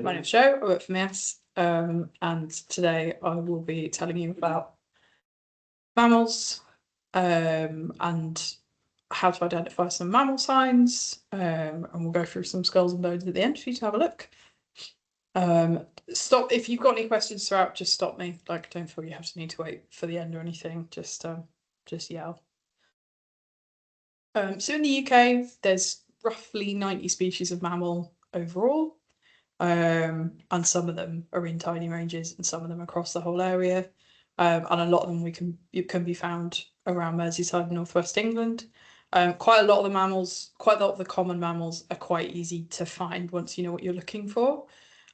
My name's Jo, I work for MES, and today I will be telling you about mammals and how to identify some mammal signs, and we'll go through some skulls and bones at the end for you to have a look. Stop if you've got any questions throughout, just stop me. Like, don't feel you have to need to wait for the end or anything, just yell. So in the UK, there's roughly 90 species of mammal overall. And some of them are in tiny ranges and some of them across the whole area. And a lot of them can be found around Merseyside and northwest England. Quite a lot of the mammals, quite a lot of the common mammals are quite easy to find once you know what you're looking for.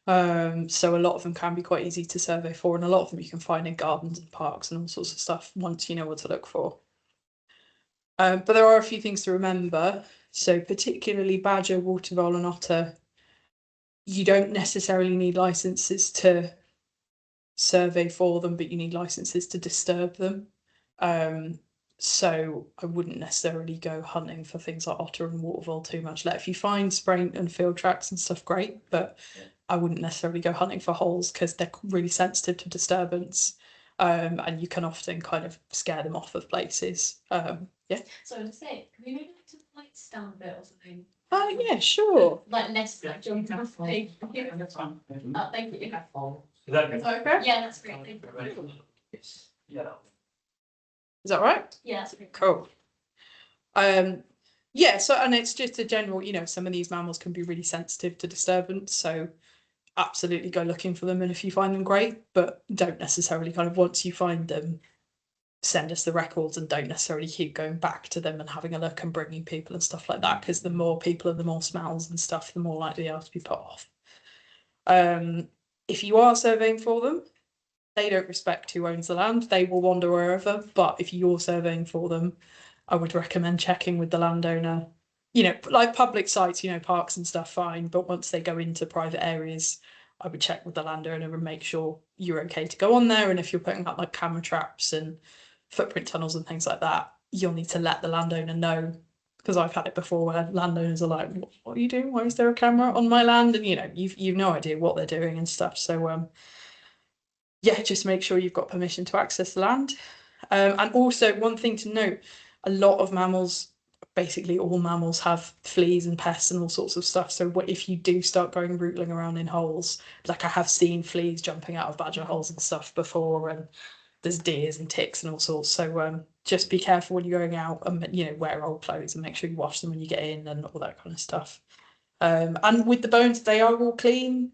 So a lot of them can be quite easy to survey for, and a lot of them you can find in gardens and parks and all sorts of stuff once you know what to look for. But there are a few things to remember. So particularly badger, water vole and otter, you don't necessarily need licenses to survey for them, but you need licenses to disturb them. So I wouldn't necessarily go hunting for things like otter and water vole too much. Like if you find spray and field tracks and stuff, great, but I wouldn't necessarily go hunting for holes because they're really sensitive to disturbance. And you can often kind of scare them off of places. Yeah. So to say, can we move it to the light stand bit or something? Yeah, sure. Like less like jump off. Thank you. Is Thank you. that good? Okay. Yeah, that's great. Thank you. Yeah. Is that right? Yeah, that's great. Cool. Yeah, so and it's just a general, some of these mammals can be really sensitive to disturbance, so absolutely go looking for them, and if you find them, great, but don't necessarily kind of once you find them, send us the records and don't necessarily keep going back to them and having a look and bringing people and stuff like that, because the more people and the more smells and stuff, the more likely they are to be put off. If you are surveying for them, they don't respect who owns the land. They will wander wherever, but if you're surveying for them, I would recommend checking with the landowner. Like public sites, parks and stuff, fine, but once they go into private areas, I would check with the landowner and make sure you're okay to go on there. And if you're putting up like camera traps and footprint tunnels and things like that, you'll need to let the landowner know, because I've had it before where landowners are like, what are you doing? Why is there a camera on my land? And you've no idea what they're doing and stuff. So yeah, just make sure you've got permission to access the land. And also one thing to note, a lot of mammals, basically all mammals, have fleas and pests and all sorts of stuff. So if you do start going rootling around in holes, like I have seen fleas jumping out of badger holes and stuff before, and there's deers and ticks and all sorts. So just be careful when you're going out, and wear old clothes and make sure you wash them when you get in and all that kind of stuff. And with the bones, they are all clean,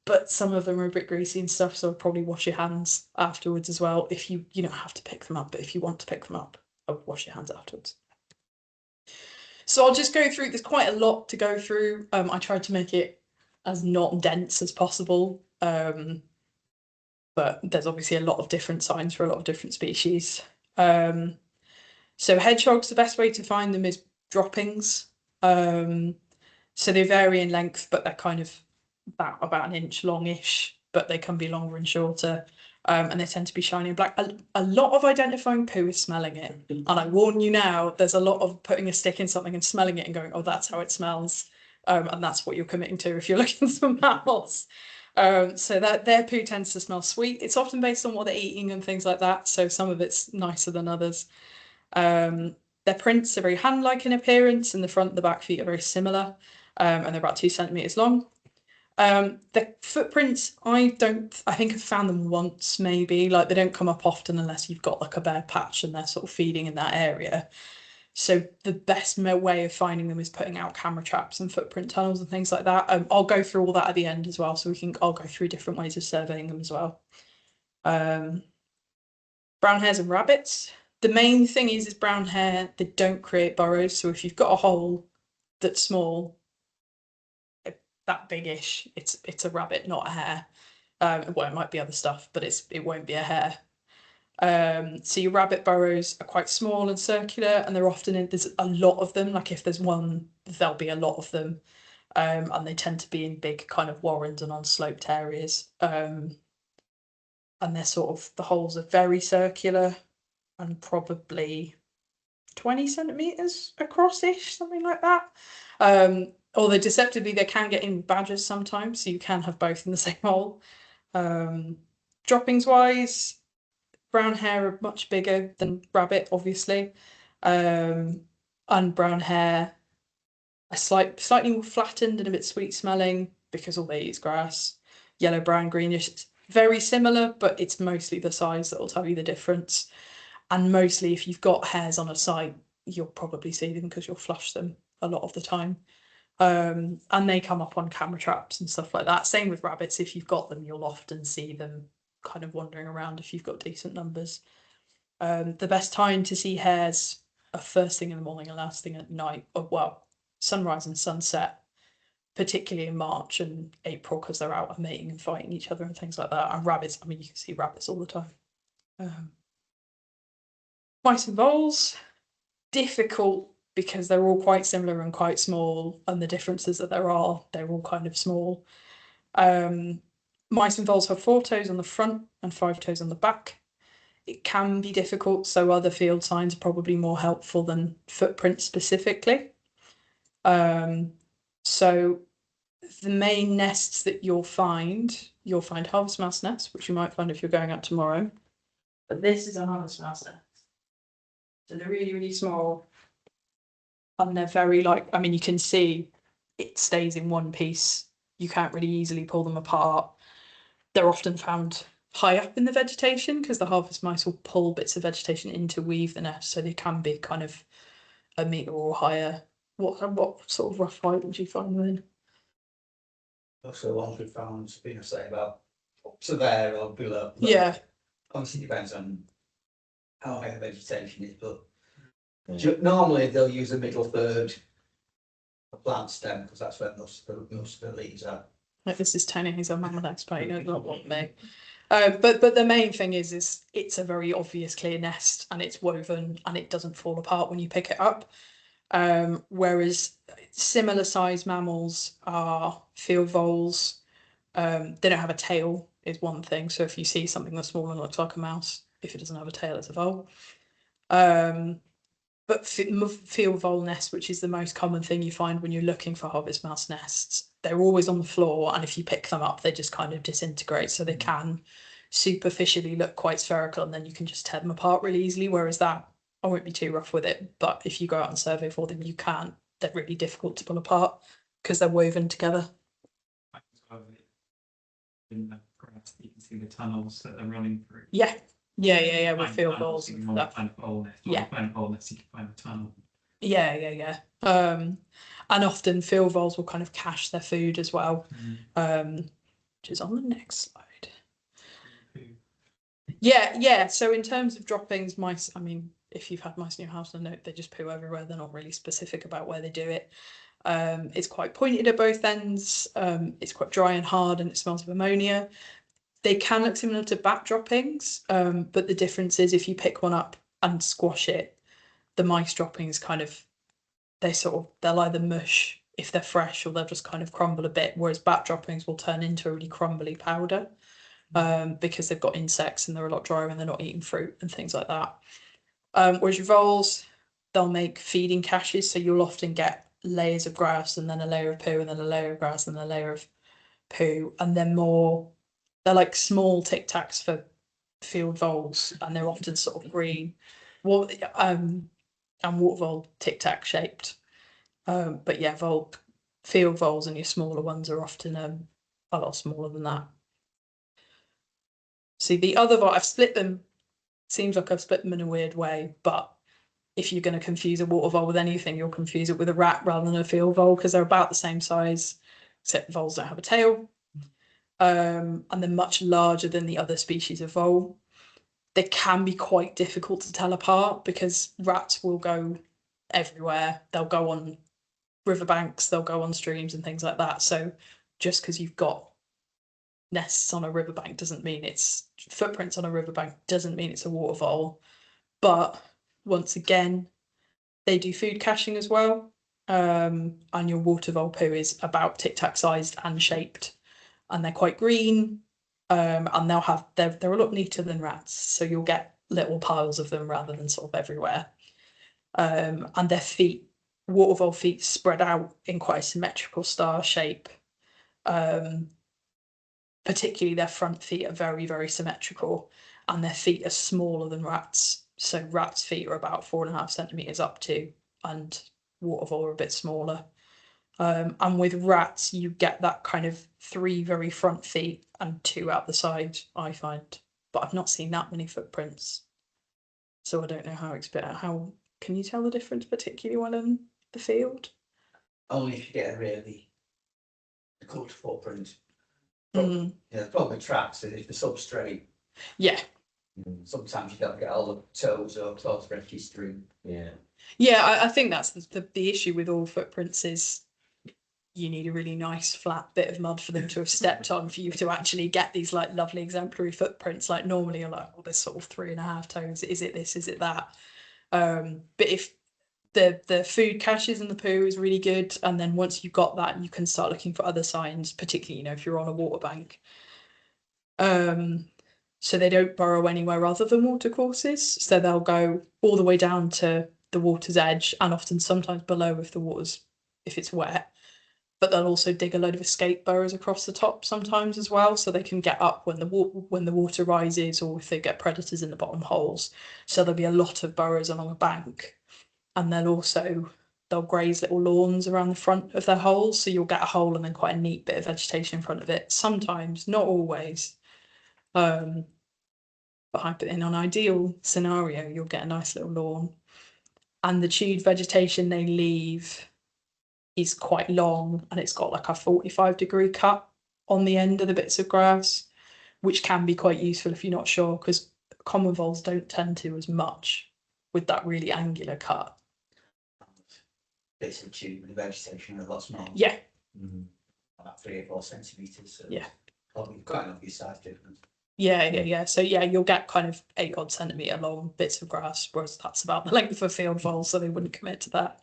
but some of them are a bit greasy and stuff, so probably wash your hands afterwards as well. If you don't have to pick them up, but if you want to pick them up, I would wash your hands afterwards. So I'll just go through, there's quite a lot to go through. I tried to make it as not dense as possible, but there's obviously a lot of different signs for a lot of different species. So hedgehogs, the best way to find them is droppings. So they vary in length, but they're kind of about an inch longish, but they can be longer and shorter, and they tend to be shiny and black. A lot of identifying poo is smelling it, and I warn you now, there's a lot of putting a stick in something and smelling it and going, oh, that's how it smells, and that's what you're committing to if you're looking for mammals. So that their poo tends to smell sweet. It's often based on what they're eating and things like that, so some of it's nicer than others. Their prints are very hand-like in appearance, and the front and the back feet are very similar, and they're about 2 centimeters long. The footprints, I think I've found them once, maybe, like they don't come up often unless you've got like a bare patch and they're sort of feeding in that area. So the best way of finding them is putting out camera traps and footprint tunnels and things like that. I'll go through all that at the end as well, so I'll go through different ways of surveying them as well. Brown hares and rabbits. The main thing is brown hare, they don't create burrows, so if you've got a hole that's small, that big-ish, it's a rabbit, not a hare. Well, it might be other stuff, but it won't be a hare. So your rabbit burrows are quite small and circular, and they're often there's a lot of them. Like if there's one, there'll be a lot of them, and they tend to be in big kind of warrens and on sloped areas. And they're the holes are very circular and probably 20 centimeters across-ish, something like that. although deceptively they can get in with badgers sometimes, so you can have both in the same hole. Droppings wise, brown hare are much bigger than rabbit, obviously. And brown hare are slightly more flattened and a bit sweet smelling because all they eat is grass. Yellow, brown, greenish, it's very similar, but it's mostly the size that will tell you the difference. And mostly if you've got hares on a site, you'll probably see them because you'll flush them a lot of the time. And they come up on camera traps and stuff like that. Same with rabbits. If you've got them, you'll often see them kind of wandering around if you've got decent numbers. The best time to see hares are first thing in the morning and last thing at night, or well, sunrise and sunset, particularly in March and April because they're out and mating and fighting each other and things like that. And rabbits, I mean, you can see rabbits all the time. Mice and voles, difficult because they're all quite similar and quite small, and the differences that there are, they're all kind of small. Mice and voles have 4 toes on the front and 5 toes on the back. It can be difficult, so other field signs are probably more helpful than footprints specifically. So the main nests that you'll find harvest mouse nests, which you might find if you're going out tomorrow. But this is a harvest mouse nest. So they're really, really small. And they're very I mean, you can see it stays in one piece. You can't really easily pull them apart. They're often found high up in the vegetation because the harvest mice will pull bits of vegetation in to weave the nest. So they can be kind of a metre or higher. What sort of rough height would you find them in? Also, the ones we found, say about up to there or below. Yeah. Obviously, it depends on how high the vegetation is, but normally they'll use the middle third of plant stem because that's where most of the leaves are. Like this is Tony, he's a mammal expert, you know, not what me. But the main thing is it's a very obvious clear nest and it's woven and it doesn't fall apart when you pick it up. Whereas similar sized mammals are field voles. They don't have a tail is one thing. So if you see something that's small and looks like a mouse, if it doesn't have a tail, it's a vole. But field vole nests, which is the most common thing you find when you're looking for harvest mouse nests, they're always on the floor, and if you pick them up, they just kind of disintegrate. So they can superficially look quite spherical, and then you can just tear them apart really easily. Whereas that, I won't be too rough with it, but if you go out and survey for them, you can. They're really difficult to pull apart because they're woven together. In the grass, you can see the tunnels that they're running through. Yeah. With field voles and stuff. Kind of hole nest. Yeah. Kind of hole nest, you can find a tunnel. Yeah. And often field voles will kind of cache their food as well, which is on the next slide. Yeah. So in terms of droppings, mice, I mean, if you've had mice in your house, they just poo everywhere. They're not really specific about where they do it. It's quite pointed at both ends. It's quite dry and hard, and it smells of ammonia. They can look similar to bat droppings, but the difference is if you pick one up and squash it, the mice droppings they'll either mush if they're fresh or they'll just kind of crumble a bit, whereas bat droppings will turn into a really crumbly powder because they've got insects and they're a lot drier and they're not eating fruit and things like that. Whereas your voles, they'll make feeding caches, so you'll often get layers of grass and then a layer of poo and then a layer of grass and then a layer of poo, and they're like small tic tacs for field voles, and they're often sort of green, and water vole tic tac shaped. But yeah, field voles and your smaller ones are often a lot smaller than that. See, the other vole, I've split them. Seems like I've split them in a weird way, but if you're going to confuse a water vole with anything, you'll confuse it with a rat rather than a field vole because they're about the same size, except voles don't have a tail. And they're much larger than the other species of vole. They can be quite difficult to tell apart because rats will go everywhere. They'll go on riverbanks, they'll go on streams and things like that. So just because you've got nests on a riverbank doesn't mean it's footprints on a riverbank doesn't mean it's a water vole. But once again, they do food caching as well. And your water vole poo is about tic tac sized and shaped, and they're quite green. And they're a lot neater than rats, so you'll get little piles of them rather than sort of everywhere. And their feet watervole feet spread out in quite a symmetrical star shape. Particularly their front feet are very, very symmetrical, and their feet are smaller than rats. So rats' feet are about 4.5 centimeters up to, and watervole are a bit smaller. And with rats, you get that kind of 3 very front feet and 2 out the side, I find. But I've not seen that many footprints, so I don't know how can you tell the difference particularly well in the field? Only if you get a really good footprint. Mm, Yeah, the problem with tracks is if the substrate, yeah, sometimes you don't get all the toes or claws registering. Yeah. yeah. I think that's the issue with all footprints is you need a really nice flat bit of mud for them to have stepped on for you to actually get these like lovely exemplary footprints. Like normally you're like, oh, there's sort of 3.5 toes. Is it this? Is it that? But if the food caches in the poo is really good, and then once you've got that, you can start looking for other signs, particularly, you know, if you're on a water bank. So they don't burrow anywhere other than watercourses. So they'll go all the way down to the water's edge, and often sometimes below if it's wet. But they'll also dig a load of escape burrows across the top sometimes as well, so they can get up when the water rises, or if they get predators in the bottom holes. So there'll be a lot of burrows along a bank, and they'll graze little lawns around the front of their holes, so you'll get a hole and then quite a neat bit of vegetation in front of it. Sometimes, not always. But in an ideal scenario, you'll get a nice little lawn, and the chewed vegetation they leave is quite long, and it's got like a 45-degree cut on the end of the bits of grass, which can be quite useful if you're not sure, because common voles don't tend to as much with that really angular cut. Bits of tube with the vegetation are a lot smaller. Yeah, About 3 or 4 centimeters. So Yeah. Probably quite an obvious size difference. yeah. So yeah, you'll get kind of 8 odd centimeter long bits of grass, whereas that's about the length of a field vole, so they wouldn't commit to that.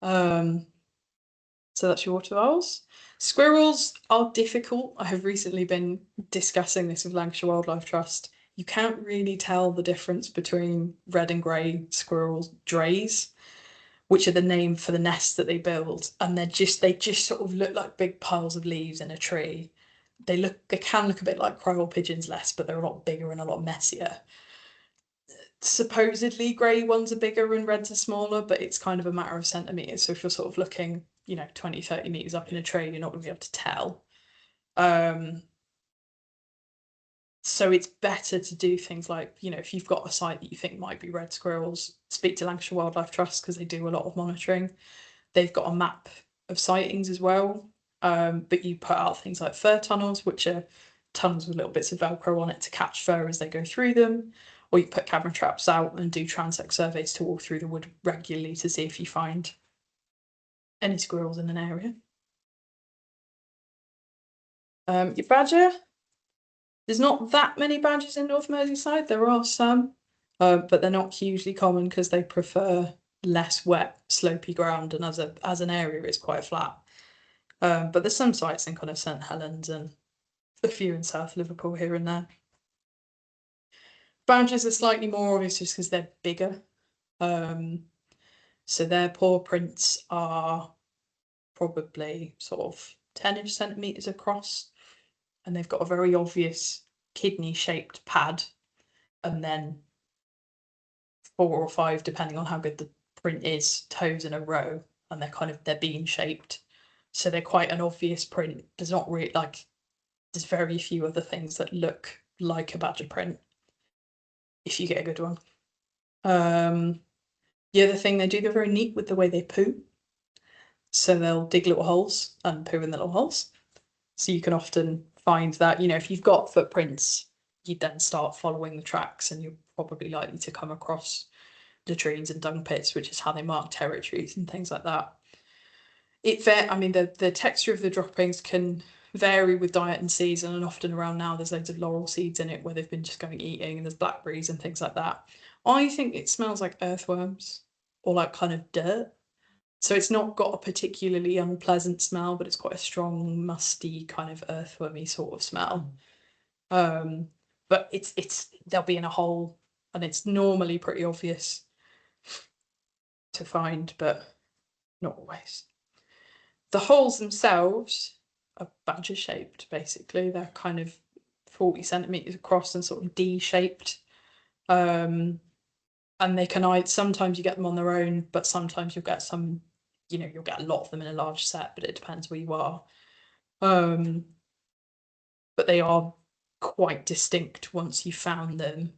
So that's your water voles. Squirrels are difficult. I have recently been discussing this with Lancashire Wildlife Trust. You can't really tell the difference between red and grey squirrels, drays, which are the name for the nests that they build, and they just sort of look like big piles of leaves in a tree. They can look a bit like crow or pigeons less, but they're a lot bigger and a lot messier. Supposedly grey ones are bigger and reds are smaller, but it's kind of a matter of centimetres. So if you're sort of looking, 20, 30 metres up in a tree, you're not going to be able to tell. So it's better to do things like, if you've got a site that you think might be red squirrels, speak to Lancashire Wildlife Trust because they do a lot of monitoring. They've got a map of sightings as well, but you put out things like fur tunnels, which are tunnels with little bits of Velcro on it to catch fur as they go through them, or you put camera traps out and do transect surveys to walk through the wood regularly to see if you find any squirrels in an area. Your badger, there's not that many badgers in North Merseyside. There are some, but they're not hugely common because they prefer less wet, slopey ground, and as an area, it's quite flat. But there's some sites in kind of St Helens and a few in South Liverpool here and there. Badgers are slightly more obvious just because they're bigger. So their paw prints are probably sort of 10-ish centimetres across, and they've got a very obvious kidney-shaped pad, and then 4 or 5, depending on how good the print is, toes in a row, and they're bean shaped. So they're quite an obvious print. There's very few other things that look like a badger print if you get a good one. The other thing they do, they're very neat with the way they poo. So they'll dig little holes and poo in the little holes. So you can often find that, if you've got footprints, you then start following the tracks, and you're probably likely to come across latrines and dung pits, which is how they mark territories and things like that. The texture of the droppings can vary with diet and season, and often around now there's loads of laurel seeds in it where they've been just going eating, and there's blackberries and things like that. I think it smells like earthworms or like kind of dirt. So it's not got a particularly unpleasant smell, but it's quite a strong, musty kind of earthwormy sort of smell. But they'll be in a hole, and it's normally pretty obvious to find, but not always. The holes themselves are badger shaped, basically. They're kind of 40 centimetres across and sort of D-shaped. And they can sometimes you get them on their own, but sometimes you'll get some, you'll get a lot of them in a large set, but it depends where you are. But they are quite distinct once you've found them.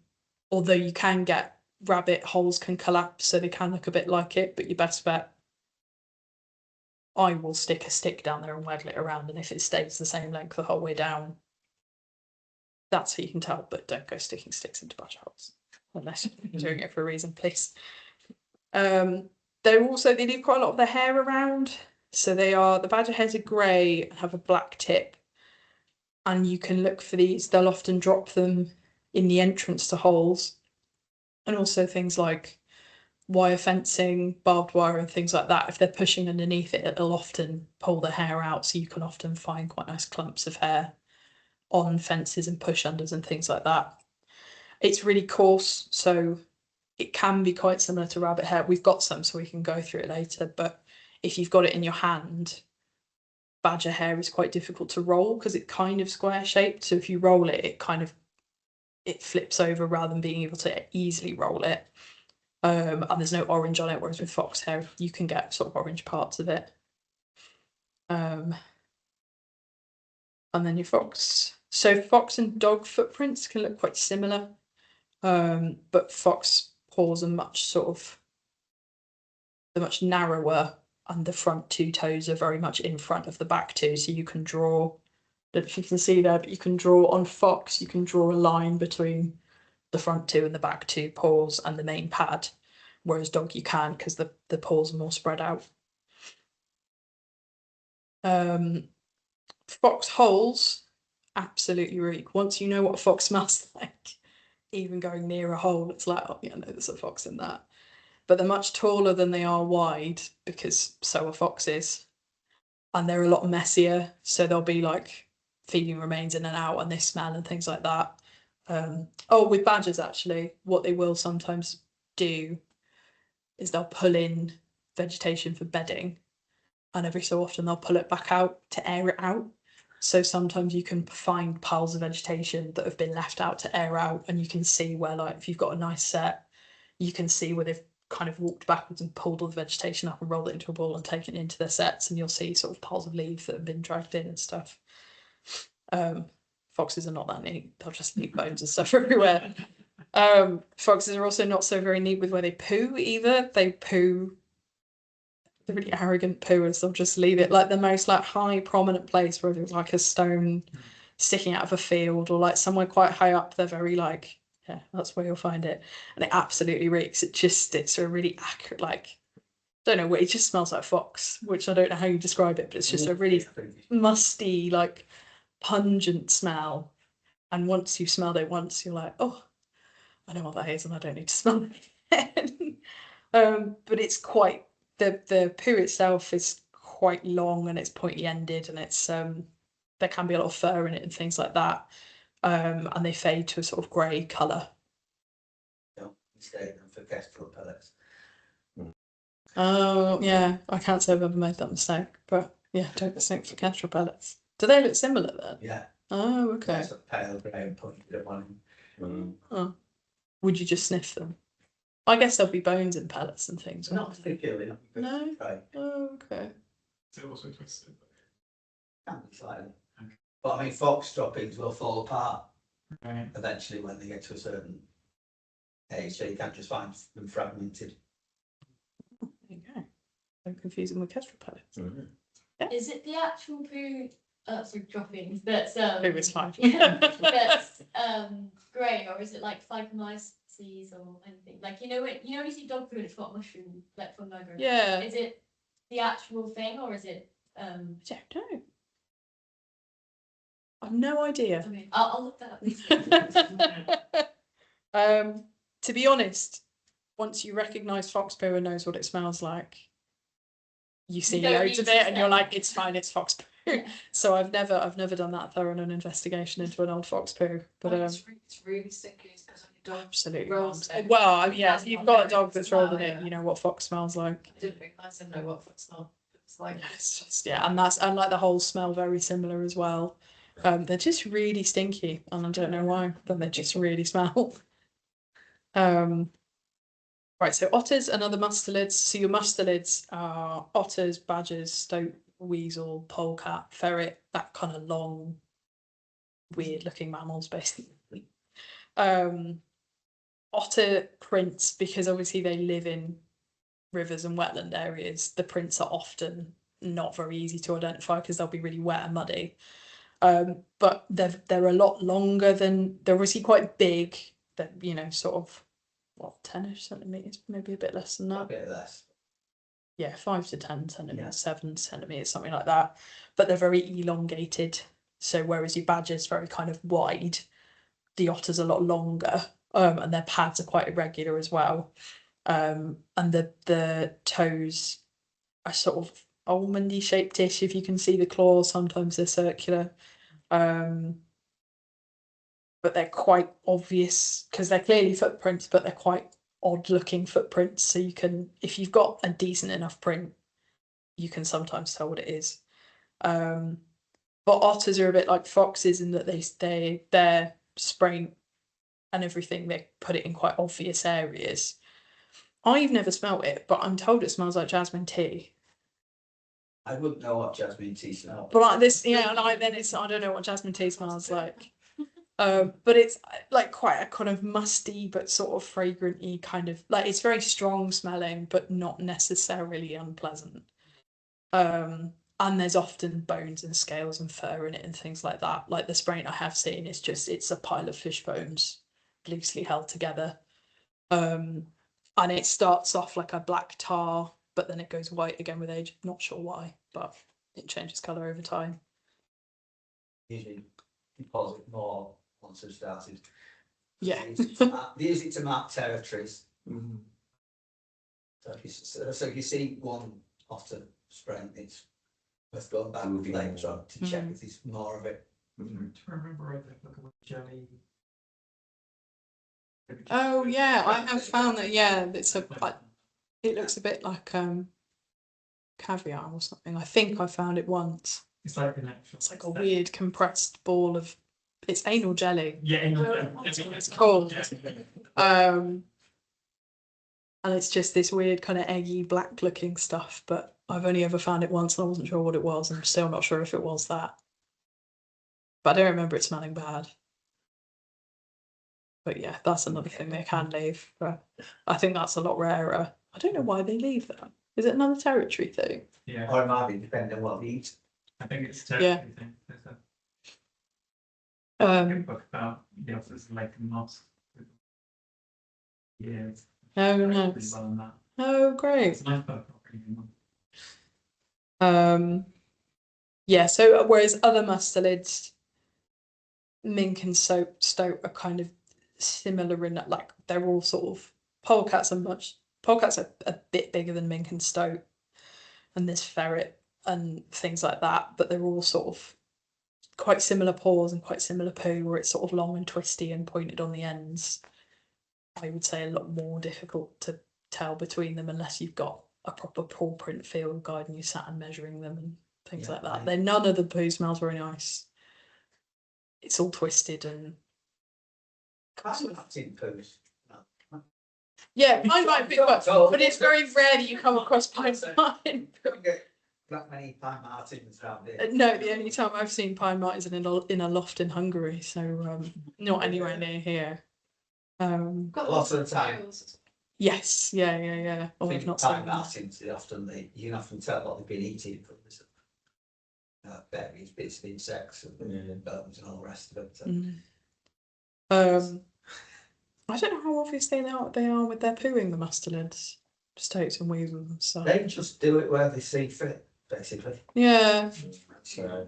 Although you can get rabbit holes can collapse, so they can look a bit like it, but your best bet, I will stick a stick down there and waggle it around, and if it stays the same length the whole way down, that's how you can tell, but don't go sticking sticks into badger holes. Unless you're doing it for a reason, please. They leave quite a lot of their hair around. So the badger hairs are grey and have a black tip. And you can look for these, they'll often drop them in the entrance to holes. And also things like wire fencing, barbed wire and things like that. If they're pushing underneath it, it'll often pull the hair out. So you can often find quite nice clumps of hair on fences and push unders and things like that. It's really coarse, so it can be quite similar to rabbit hair. We've got some, so we can go through it later. But if you've got it in your hand, badger hair is quite difficult to roll because it's kind of square shaped. So if you roll it, it flips over rather than being able to easily roll it. And there's no orange on it, whereas with fox hair, you can get sort of orange parts of it. And then your fox. So fox and dog footprints can look quite similar. But fox paws are much narrower, and the front two toes are very much in front of the back two. So you can draw, I don't know if you can see there, but you can draw on fox, you can draw a line between the front two and the back two paws and the main pad, whereas dog you can because the paws are more spread out. Fox holes, absolutely reek. Once you know what a fox smells like, even going near a hole, it's like, oh yeah, no, there's a fox in that. But they're much taller than they are wide because so are foxes. And they're a lot messier. So there'll be like feeding remains in and out and they smell and things like that. With badgers, actually, what they will sometimes do is they'll pull in vegetation for bedding. And every so often they'll pull it back out to air it out. So sometimes you can find piles of vegetation that have been left out to air out, and you can see where, like, if you've got a nice set, you can see where they've kind of walked backwards and pulled all the vegetation up and rolled it into a ball and taken it into their sets, and you'll see sort of piles of leaves that have been dragged in and stuff. Foxes are not that neat. They'll just leave bones and stuff everywhere. Foxes are also not so very neat with where they poo either. They poo, the really arrogant pooers, they'll just leave it like the most like high prominent place where there's like a stone sticking out of a field or like somewhere quite high up. They're very like, yeah, that's where you'll find it. And it absolutely reeks. It's a really accurate, like, don't know what, it just smells like fox, which I don't know how you describe it, but it's just a really musty, like pungent smell. And once you smelled it once, you're like, oh, I know what that is and I don't need to smell it again. But it's quite, the poo itself is quite long and it's pointy ended, and it's there can be a lot of fur in it and things like that. And they fade to a sort of grey colour. Don't mistake them for kestrel pellets. Oh yeah, I can't say I've ever made that mistake, but yeah, don't mistake for kestrel pellets. Do they look similar then? Yeah. Oh, okay. That's a pale grey and pointed at one. Oh. Would you just sniff them? I guess there'll be bones in pellets and things. Not particularly. No? Right. Oh, okay. Is it also twisted? Can be slightly. But I mean, fox droppings will fall apart Right. eventually when they get to a certain age, so you can't just find them fragmented. There you go. Don't confuse them with kestrel pellets. Is it the actual poo, sorry, droppings that's Poo is fine. that's grey, or is it like phycomyces or anything? Like when you see dog poo and it's got mushroom like fungi growing. Yeah. Is it the actual thing or is it I don't know. I've no idea. okay, I'll look that up. To be honest, once you recognise fox poo and knows what it smells like, you see You don't loads of need it to and you're smell like, it's fine, it's fox poo. Yeah. So I've never done that thorough an investigation into an old fox poo. But it's really stinky because on your dog. Absolutely. Rolls Mum. it. Well, I mean, yeah, if you've got a dog that's Smell rolling it, it. you know what fox smells like. I didn't realise I know what fox smell. It's like Yeah, it's just, yeah, and like the whole smell very similar as well. They're just really stinky, and I don't know why, but they just really smell. Right, so otters and other mustelids. So your mustelids are otters, badgers, stoat, weasel, polecat, ferret, that kind of long, weird looking mammals, basically. Otter prints, because obviously they live in rivers and wetland areas, the prints are often not very easy to identify because they'll be really wet and muddy. But they're a lot longer than, they're obviously quite big. They're, you know, sort of what, 10-ish centimeters, maybe a bit less than A that. bit less. Yeah, 5 to 10 centimeters, Yeah. 7 centimeters, something like that. But they're very elongated. So whereas your badger's very kind of wide, the otter's a lot longer. And their pads are quite irregular as well. And the toes are sort of almondy shaped-ish. If you can see the claws, sometimes they're circular. But they're quite obvious because they're clearly footprints, but they're quite odd looking footprints. So you can, if you've got a decent enough print, you can sometimes tell what it is. But otters are a bit like foxes in that their spraint and everything, they put it in quite obvious areas. I've never smelt it, but I'm told it smells like jasmine tea. I wouldn't know what jasmine tea smells. But like this, yeah, and then it's, I don't know what jasmine tea smells like. But it's like quite a kind of musty but sort of fragrant-y kind of, like, it's very strong smelling but not necessarily unpleasant. And there's often bones and scales and fur in it and things like that. Like the spraint I have seen is just, it's a pile of fish bones loosely held together. And it starts off like a black tar, but then it goes white again with age. Not sure why, but it changes colour over time. Usually deposit more once they've started. Yeah. They use it to mark territories. So if you see one otter spraint, it's worth going back later on to check if there's more of it. To remember right, look at jelly. Oh yeah, I have found that. Yeah, it's it looks a bit like caviar or something. I think I found it once. It's like an actual. It's like a weird compressed ball of. It's anal jelly. Yeah, It's called. And it's just this weird kind of eggy black looking stuff. But I've only ever found it once, and I wasn't sure what it was. And I'm still not sure if it was that. But I don't remember it smelling bad. But yeah, that's another thing they can leave. But I think that's a lot rarer. I don't know why they leave that. Is it another territory thing? Yeah, Or it might be depending on what they eat. I think it's a territory thing. There's a book about the otters like moss. Yeah, it's Oh pretty nice. well on that. Oh great. It's a nice book. Not really. Yeah, so whereas other mustelids, mink and stoat are kind of similar in that, like, they're all sort of, polecats are a bit bigger than mink and stoat, and there's ferret and things like that, but they're all sort of quite similar paws and quite similar poo, where it's sort of long and twisty and pointed on the ends. I would say a lot more difficult to tell between them unless you've got a proper paw print field guide and you sat and measuring them and things like that. Then none of the poo smells very nice. It's all twisted and Tin poos. yeah, pine might be, but it's very rare that you come across pine martin. Don't get that many pine martins around here. No, the only time I've seen pine martins is in a loft in Hungary, so not anywhere near here. got Lots of the time. materials. Yes, yeah. I Oh, think I've not pine seen that. martins, you can often tell what they've been eating from this. Berries, bits of insects and bones and all the rest of it. So. I don't know how obvious they are with their pooing, the mustelids, stoats and weasels and stuff. They just do it where they see fit, basically. Yeah. So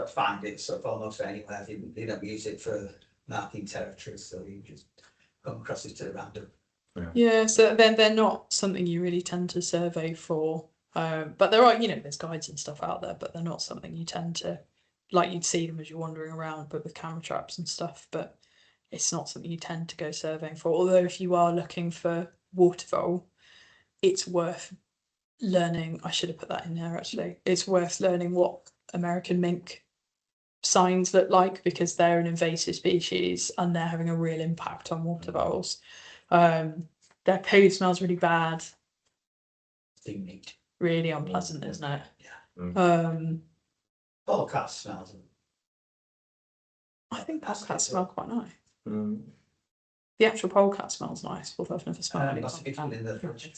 find it sort of almost anywhere. They don't use it for marking territories, so you just come across it at random. Yeah, so then they're not something you really tend to survey for. But there are, there's guides and stuff out there, but they're not something you tend to, like, you'd see them as you're wandering around, but with camera traps and stuff. But it's not something you tend to go surveying for. Although if you are looking for water vole, it's worth learning. I should have put that in there actually. It's worth learning what American mink signs look like, because they're an invasive species and they're having a real impact on water voles. Their poo smells really bad, Too neat. really unpleasant, isn't it? Yeah. Polecat smells. I think polecats smell quite nice. Mm. The actual polecat smells nice, although I've never smelled It any must have been polecat. in the fridge.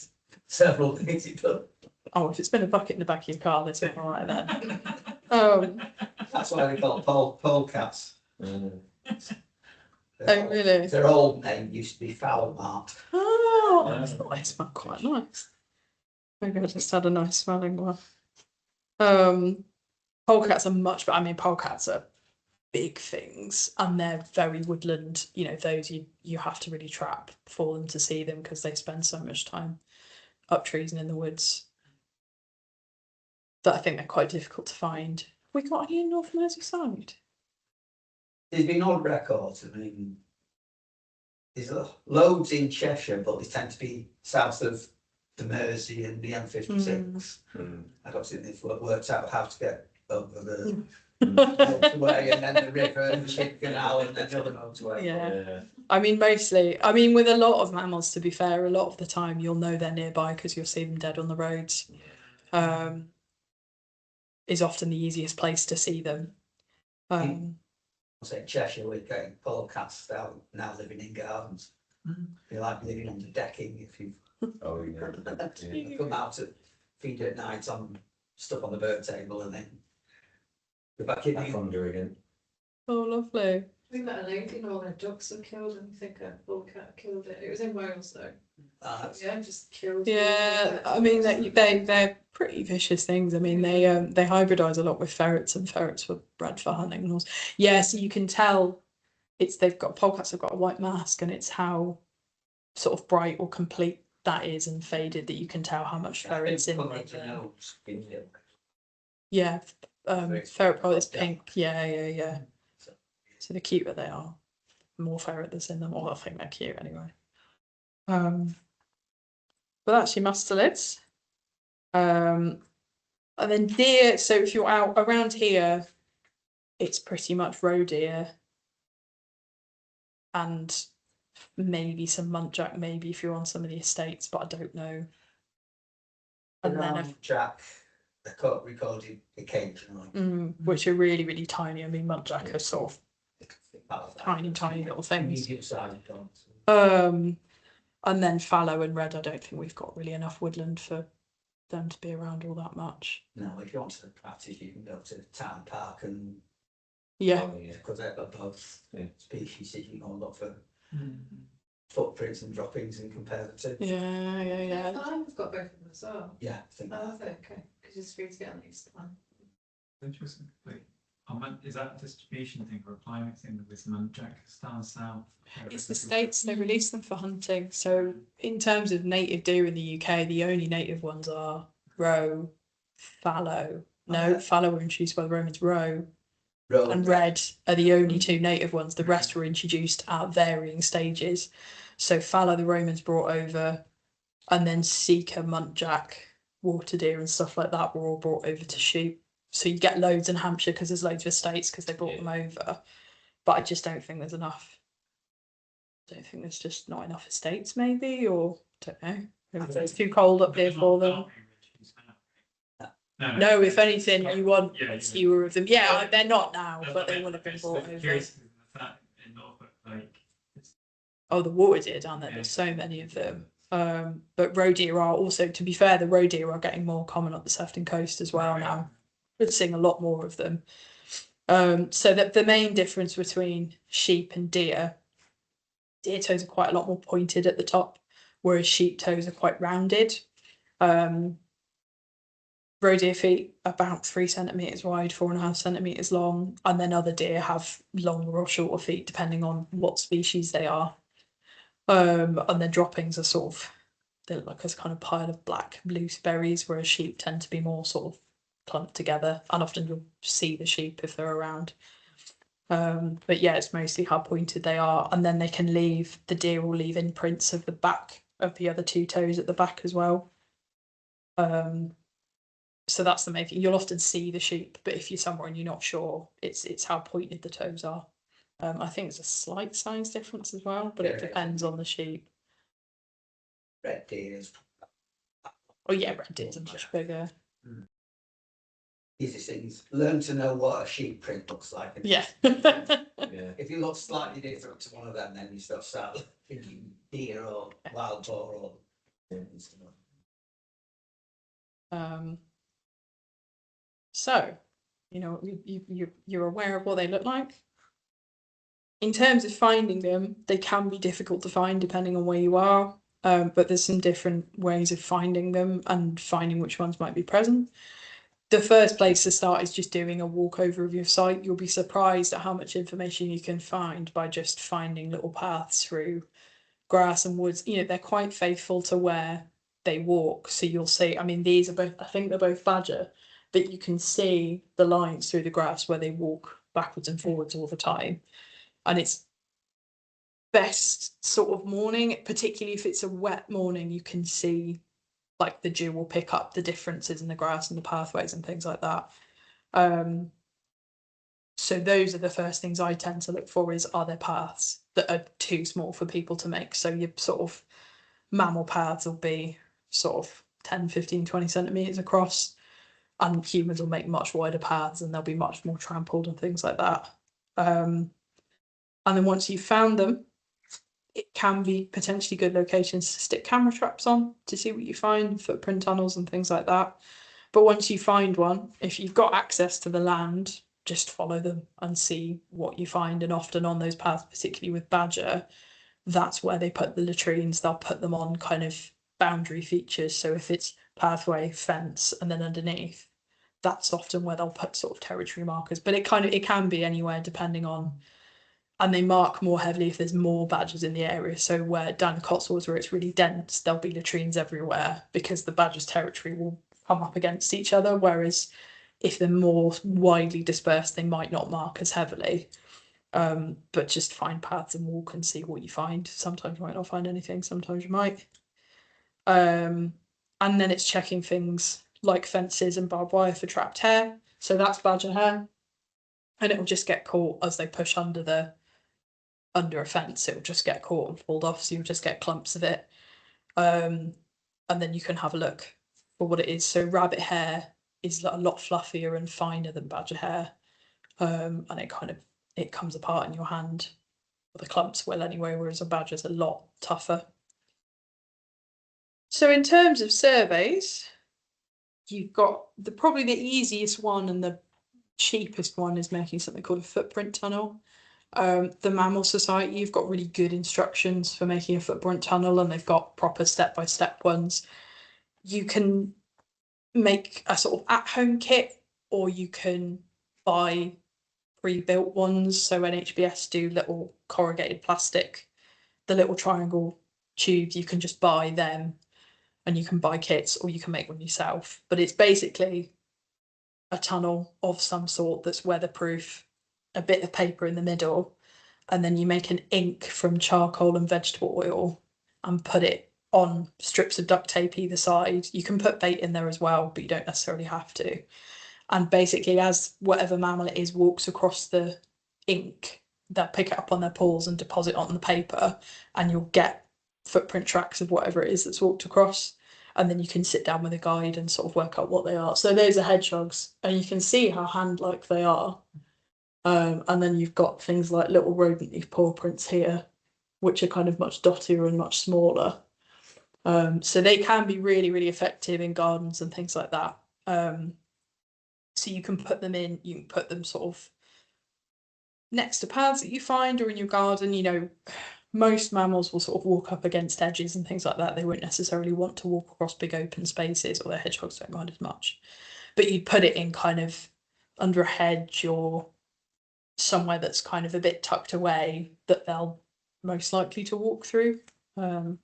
Several things it done. Oh, if it's been a bucket in the back of your car, that's all right then. That's why they call polecats. Mm. Oh, really? Their old name used to be foul mart. Oh, I thought they smelled quite nice. Maybe I just had a nice smelling one. Polecats are much, but I mean, polecats are big things and they're very woodland. You know, those you have to really trap for them to see them because they spend so much time up trees and in the woods that I think they're quite difficult to find. Have we got any in North Merseyside? There's been odd records. I mean, there's loads in Cheshire, but they tend to be south of the Mersey and the M56. I don't think they've worked out how to get over the motorway and then the river and the ship canal and then the other motorway. Yeah. I mean, mostly. I mean, with a lot of mammals, to be fair, a lot of the time you'll know they're nearby because you'll see them dead on the roads. Is often the easiest place to see them. I say Cheshire, we're getting polecats out now living in gardens. They like living on the decking if you've Oh, yeah. come out to feed at night on stuff on the bird table and then go back in. Back under again. Oh, lovely. We met a lady and all their ducks were killed and I think a polecat killed it. It was in Wales though. Yeah, just killed. Yeah, I mean they're pretty vicious things. I mean they hybridise a lot with ferrets, and ferrets were bred for hunting and all. Yeah, so you can tell polecats have got a white mask, and it's how sort of bright or complete that is and faded that you can tell how much ferrets in there. Yeah, ferret is pink. Yeah. So the cuter they are, the more ferret that's in them. Or I think they're cute anyway. But that's your mustelids. And then deer. So if you're out around here, it's pretty much roe deer and maybe some muntjac, maybe if you're on some of the estates, but I don't know. And then Jack, they're recorded occasionally. which are really, really tiny. I mean, muntjac are sort of tiny little things. Medium-sized dogs. And then fallow and red, I don't think we've got really enough woodland for them to be around all that much. No, if you want to practice, you can go to the town park and Yeah. Oh, yeah. because they've got both Yeah. species, you can look for footprints and droppings and compare them to. Yeah. I've got both of them as well. Yeah, I think. Oh, okay. Because it's free to get on these one. Interesting. Like, is that a distribution thing or a climate thing with muntjac down south? It's the states, they release them for hunting. So in terms of native deer in the UK, the only native ones are roe, fallow. No, fallow were introduced by the Romans. Roe and red are the only two native ones. The rest were introduced at varying stages. So fallow the Romans brought over, and then sika, muntjac, water deer and stuff like that were all brought over to shoot. So you get loads in Hampshire because there's loads of estates because they brought them over. But I just don't think there's enough. I don't think there's just not enough estates maybe, or I don't know. Maybe it's too cold up here for them. No, if anything, you want fewer of them. Yeah, they're not now, but they would have been brought over. Oh, the water deer down there, there's so many of them. But roe deer are also, to be fair, the roe deer are getting more common up the Sefton coast as well now. We're seeing a lot more of them. So that the main difference between sheep and deer toes are quite a lot more pointed at the top, whereas sheep toes are quite rounded. Roe deer feet about 3 centimeters wide, 4.5 centimeters long, and then other deer have longer or shorter feet depending on what species they are. And then droppings are sort of, they look like a kind of pile of black loose berries, whereas sheep tend to be more sort of clumped together, and often you'll see the sheep if they're around. But yeah, it's mostly how pointed they are, and then they can leave. The deer will leave imprints of the back of the other two toes at the back as well. So that's the main thing. You'll often see the sheep, but if you're somewhere and you're not sure, it's how pointed the toes are. I think there's a slight size difference as well, but it depends on the sheep. Red deers. Oh yeah, red deers are much bigger. Easy things. Learn to know what a sheep print looks like. And Yeah. Yeah. if you look slightly different to one of them, then you start thinking deer or wild boar or. So, you're aware of what they look like. In terms of finding them, they can be difficult to find depending on where you are. But there's some different ways of finding them and finding which ones might be present. The first place to start is just doing a walkover of your site. You'll be surprised at how much information you can find by just finding little paths through grass and woods. They're quite faithful to where they walk. So you'll see, I mean, these are both, I think they're both badger, but you can see the lines through the grass where they walk backwards and forwards all the time. And it's best sort of morning, particularly if it's a wet morning, you can see like the dew will pick up the differences in the grass and the pathways and things like that. So those are the first things I tend to look for, is are there paths that are too small for people to make? So your sort of mammal paths will be sort of 10, 15, 20 centimetres across, and humans will make much wider paths and they'll be much more trampled and things like that. And then once you've found them, it can be potentially good locations to stick camera traps on to see what you find, footprint tunnels and things like that. But once you find one, if you've got access to the land, just follow them and see what you find. And often on those paths, particularly with badger, that's where they put the latrines. They'll put them on kind of boundary features. So if it's pathway, fence, and then underneath, that's often where they'll put sort of territory markers. But it can be anywhere depending on. And they mark more heavily if there's more badgers in the area. So where down the Cotswolds, where it's really dense, there'll be latrines everywhere because the badgers' territory will come up against each other. Whereas if they're more widely dispersed, they might not mark as heavily. But just find paths and walk and see what you find. Sometimes you might not find anything, sometimes you might. And then it's checking things like fences and barbed wire for trapped hair. So that's badger hair. And it'll just get caught as they push under a fence. It'll just get caught and pulled off, so you'll just get clumps of it. And then you can have a look for what it is. So rabbit hair is a lot fluffier and finer than badger hair. And it comes apart in your hand. The clumps will anyway, whereas a badger's a lot tougher. So in terms of surveys, you've got probably the easiest one and the cheapest one is making something called a footprint tunnel. The Mammal Society, you've got really good instructions for making a footprint tunnel, and they've got proper step-by-step ones. You can make a sort of at-home kit, or you can buy pre-built ones. So NHBS do little corrugated plastic, the little triangle tubes. You can just buy them, and you can buy kits, or you can make one yourself. But it's basically a tunnel of some sort that's weatherproof, a bit of paper in the middle, and then you make an ink from charcoal and vegetable oil and put it on strips of duct tape either side. You can put bait in there as well, but you don't necessarily have to. And basically, as whatever mammal it is walks across the ink, they'll pick it up on their paws and deposit it on the paper, and you'll get footprint tracks of whatever it is that's walked across. And then you can sit down with a guide and sort of work out what they are. So those are hedgehogs, and you can see how hand-like they are. And then you've got things like little rodent leaf paw prints here, which are kind of much dottier and much smaller. So they can be really, really effective in gardens and things like that. So you can put them sort of next to paths that you find or in your garden. Most mammals will sort of walk up against edges and things like that. They won't necessarily want to walk across big open spaces, or their hedgehogs don't mind as much. But you'd put it in kind of under a hedge or somewhere that's kind of a bit tucked away that they'll most likely to walk through. Have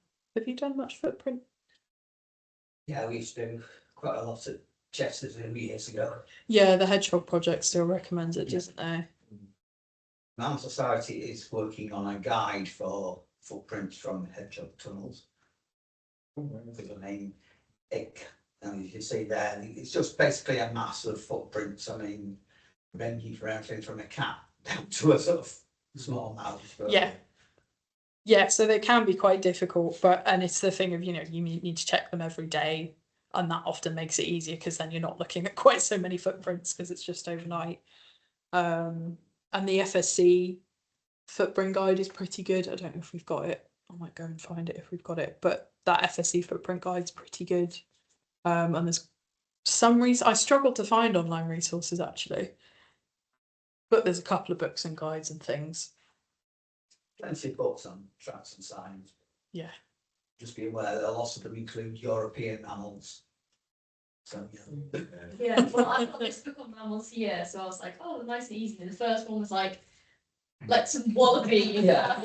you done much footprint? Yeah, we used to do quite a lot at Chester's years ago. Yeah, the Hedgehog Project still recommends it, doesn't they? Mammal Society is working on a guide for footprints from hedgehog tunnels. With the name IC, and you see there, it's just basically a mass of footprints. I mean, ranging from everything from a cat down to a sort of small mouse. But Yeah. Yeah, so they can be quite difficult, and it's the thing of, you know, you need to check them every day, and that often makes it easier because then you're not looking at quite so many footprints because it's just overnight. And the FSC footprint guide is pretty good. I don't know if we've got it. I might go and find it if we've got it, but that FSC footprint guide is pretty good. And there's some reason I struggled to find online resources actually, but there's a couple of books and guides and things. plenty of books on tracks and signs. Yeah. Just be aware that a lot of them include European mammals. So yeah. Yeah, well, I've got this book on mammals here, so I was like, oh, nice and easy. And the first one was like some wallaby. Yeah.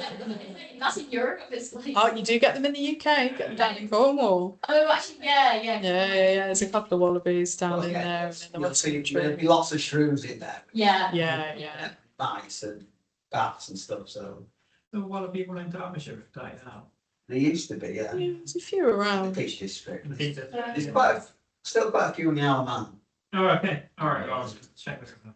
That's in Europe. It's like. Oh, you do get them in the UK, get them down in Cornwall. Oh, actually, yeah. Yeah. There's a couple of wallabies down Well, in yeah, there. And in the you'll West see Country. there'll be lots of shrews in there. Yeah. Mice and bats and stuff. So The wallaby one in Derbyshire have died out. they used to be, yeah. Yeah, there's a few The around. Peach District. Peter. There's still quite a few in the Isle of Man. Oh, okay. All right. Well, I'll check this out.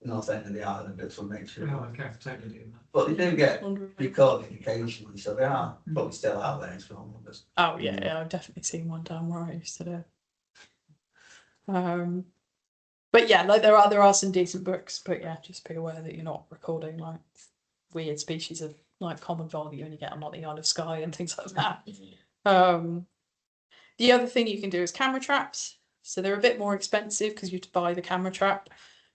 North end of the island, bits will make sure. Oh, okay. Totally do that. But they do get Wondering- recorded occasionally, so they are probably still out there in small numbers. Oh yeah, I've definitely seen one down where I used to live. But yeah, like there are some decent books, but yeah, just be aware that you're not recording like weird species of like common vole that you only get on like the Isle of Skye and things like that. The other thing you can do is camera traps. So they're a bit more expensive because you have to buy the camera trap,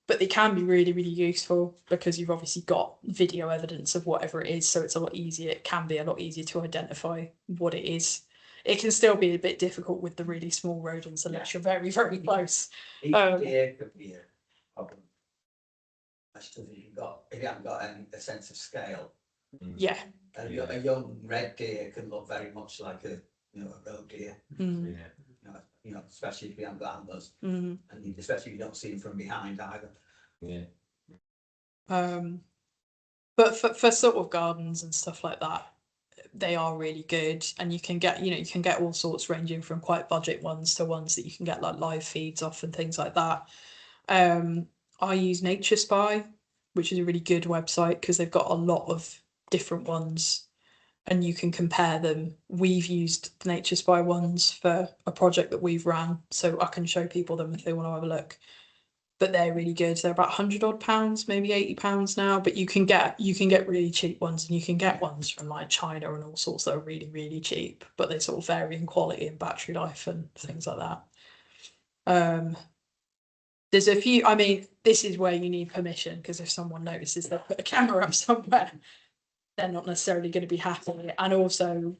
but they can be really, really useful because you've obviously got video evidence of whatever it is. So it's a lot easier. It can be a lot easier to identify what it is. It can still be a bit difficult with the really small rodents unless you're very, very close. Each deer could be a problem. Especially if you haven't got a sense of scale. Yeah. A young red deer can look very much like a roe deer. Mm. Especially if you haven't got antlers, Mm. and especially if you don't see them from behind either. Yeah. But for sort of gardens and stuff like that, they are really good, and you can get all sorts ranging from quite budget ones to ones that you can get like live feeds off and things like that. I use Nature Spy, which is a really good website because they've got a lot of different ones and you can compare them. We've used the Nature Spy ones for a project that we've ran, so I can show people them if they want to have a look. But they're really good. They're about £100, maybe £80 now. But you can get really cheap ones, and you can get ones from like China and all sorts that are really, really cheap. But they sort of vary in quality and battery life and things like that. There's a few. I mean, this is where you need permission because if someone notices they put a camera up somewhere, they're not necessarily going to be happy. And also,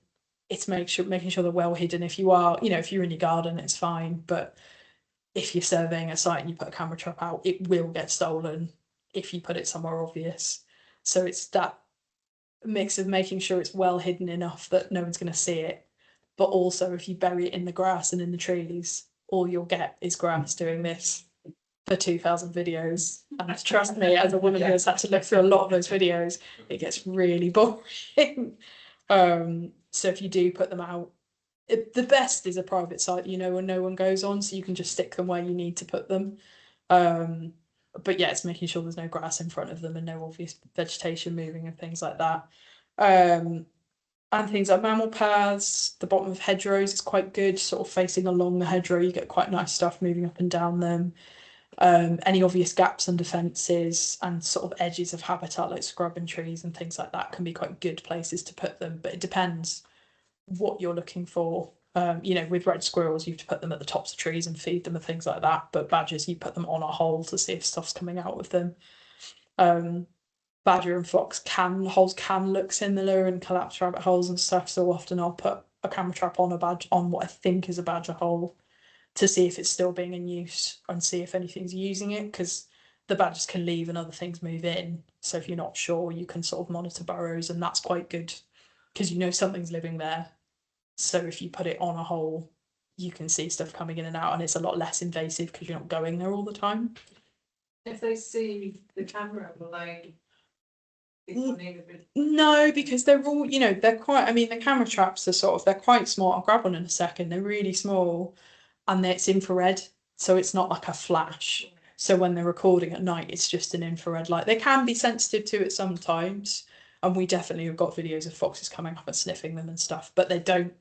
it's making sure they're well hidden. If you are, if you're in your garden, it's fine. But if you're surveying a site and you put a camera trap out, it will get stolen if you put it somewhere obvious. So it's that mix of making sure it's well hidden enough that no one's going to see it, but also if you bury it in the grass and in the trees, all you'll get is grass doing this for 2,000 videos. And trust me, as a woman who has had to look through a lot of those videos, it gets really boring. So if you do put them out, the best is a private site, when no one goes on, so you can just stick them where you need to put them. But yeah, it's making sure there's no grass in front of them and no obvious vegetation moving and things like that. And things like mammal paths, the bottom of hedgerows is quite good, sort of facing along the hedgerow, you get quite nice stuff moving up and down them. Any obvious gaps under fences and sort of edges of habitat like scrub and trees and things like that can be quite good places to put them, but it depends what you're looking for. With red squirrels, you have to put them at the tops of trees and feed them and things like that. But badgers, you put them on a hole to see if stuff's coming out of them. Badger and fox holes can look similar and collapse rabbit holes and stuff. So often I'll put a camera trap on on what I think is a badger hole to see if it's still being in use and see if anything's using it, because the badgers can leave and other things move in. So if you're not sure, you can sort of monitor burrows, and that's quite good because something's living there. So if you put it on a hole, you can see stuff coming in and out, and it's a lot less invasive because you're not going there all the time. If they see the camera, will they be funny a bit? No, because they're all, they're quite, I mean, the camera traps are they're quite small. I'll grab one in a second. They're really small and it's infrared. So it's not like a flash. So when they're recording at night, it's just an infrared light. They can be sensitive to it sometimes. And we definitely have got videos of foxes coming up and sniffing them and stuff, but they don't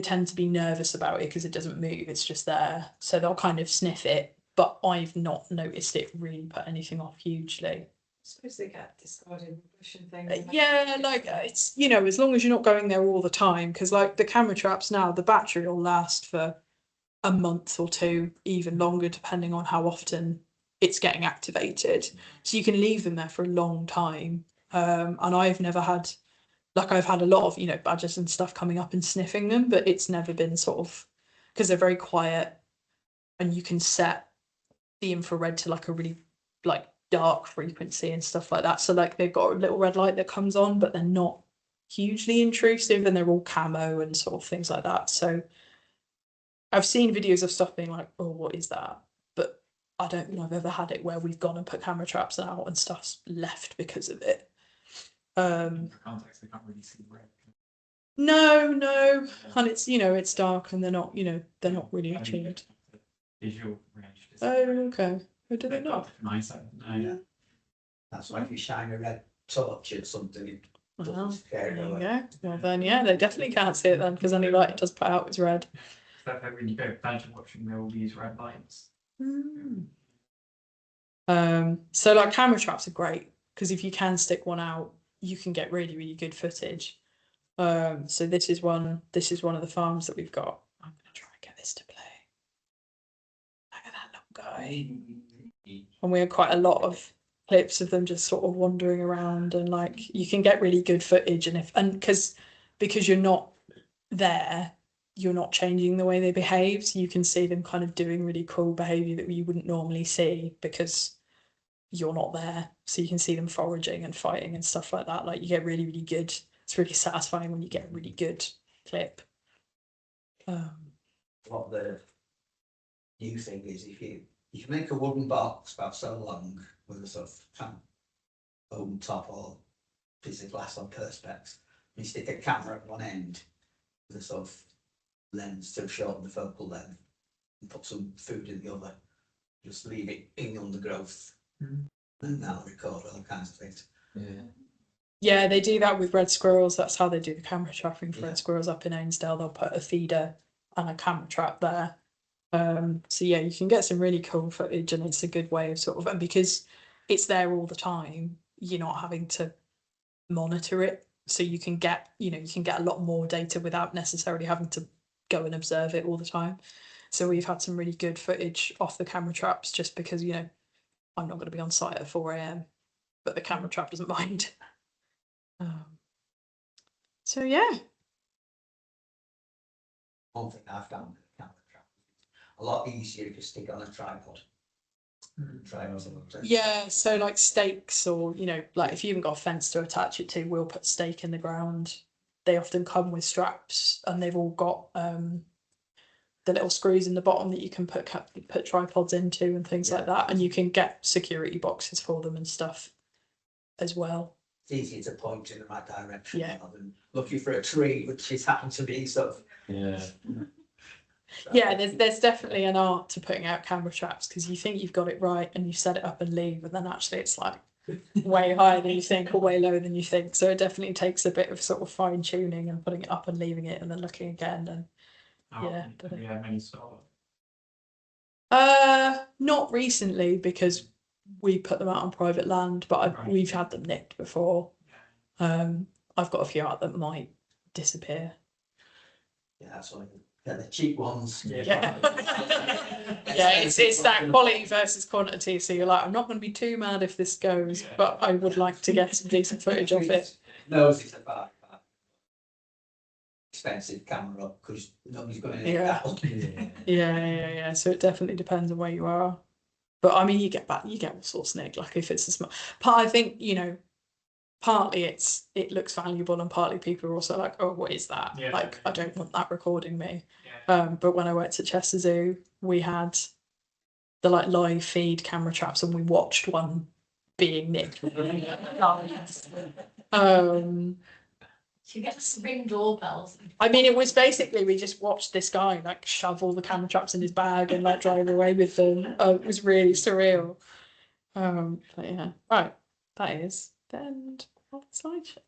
tend to be nervous about it because it doesn't move. It's just there. So they'll kind of sniff it, but I've not noticed it really put anything off hugely. I suppose they get discarded in bush and things. Yeah, like it's, as long as you're not going there all the time, because like the camera traps now, the battery will last for a month or two, even longer, depending on how often it's getting activated. So you can leave them there for a long time. And I've never had, like I've had a lot of, badgers and stuff coming up and sniffing them, but it's never been sort of, because they're very quiet and you can set the infrared to like a really like dark frequency and stuff like that. So like they've got a little red light that comes on, but they're not hugely intrusive and they're all camo and sort of things like that. So I've seen videos of stuff being like, oh, what is that? But I don't think I've ever had it where we've gone and put camera traps out and stuff's left because of it. For context, they can't really see red. No, and it's it's dark and they're not really attuned. Visual range. Oh, okay. Oh, do they They've got not? different eyesight. No. Yeah. That's why if you shine a red torch at something, it Well, doesn't scare there it you away. go. Well then, yeah, they definitely can't see it then because any light it does put out is red. So when you go badger watching, they all use red lights. So like camera traps are great because if you can stick one out, you can get really, really good footage. So this is one of the farms that we've got. I'm gonna try and get this to play. Look at that little guy. And we have quite a lot of clips of them just sort of wandering around and like you can get really good footage and because you're not there, you're not changing the way they behave, so you can see them kind of doing really cool behavior that you wouldn't normally see because you're not there. So you can see them foraging and fighting and stuff like that. Like you get really, really good. It's really satisfying when you get a really good clip. What the new thing is, if you make a wooden box about so long with a sort of foam top or piece of glass on perspex, you stick a camera at one end with a sort of lens to shorten the focal length and put some food in the other. Just leave it in the undergrowth and that'll record all kinds of things. Yeah, they do that with red squirrels. That's how they do the camera trapping for red squirrels up in Ainsdale. They'll put a feeder and a camera trap there. So yeah, you can get some really cool footage and it's a good way of sort of, and because it's there all the time, you're not having to monitor it. So you can get a lot more data without necessarily having to go and observe it all the time. So we've had some really good footage off the camera traps just because, I'm not going to be on site at 4 a.m, but the camera trap doesn't mind. So yeah. One thing I've found with the camera trap, a lot easier if you stick it on a tripod. Yeah, so like stakes or, like if you haven't got a fence to attach it to, we'll put stake in the ground. They often come with straps and they've all got the little screws in the bottom that you can put tripods into and things like that. And you can get security boxes for them and stuff as well. It's easier to point in the right direction rather than looking for a tree, which is happened to be sort of. Yeah, there's definitely an art to putting out camera traps because you think you've got it right and you set it up and leave, and then actually it's like way higher than you think or way lower than you think. So it definitely takes a bit of sort of fine tuning and putting it up and leaving it and then looking again. And Many sort not recently because we put them out on private land, but we've had them nicked before. I've got a few out that might disappear. Yeah, that's what they're the cheap ones. Yeah, it's that quality versus quantity. So you're like, I'm not going to be too mad if this goes, but I would like to get some decent footage of it. Knows it's a bad expensive camera because nobody's going to Yeah. So it definitely depends on where you are. But I mean, you get all sorts of nick. Like if it's a small part, I think partly it looks valuable, and partly people are also like, oh, what is that? I don't want that recording me. But when I worked at Chester Zoo, we had the like live feed camera traps, and we watched one being nicked. You get Ring doorbells. I mean, it was basically we just watched this guy like shove all the camera traps in his bag and like drive away with them. It was really surreal. But yeah, right. That is the end of the slideshow.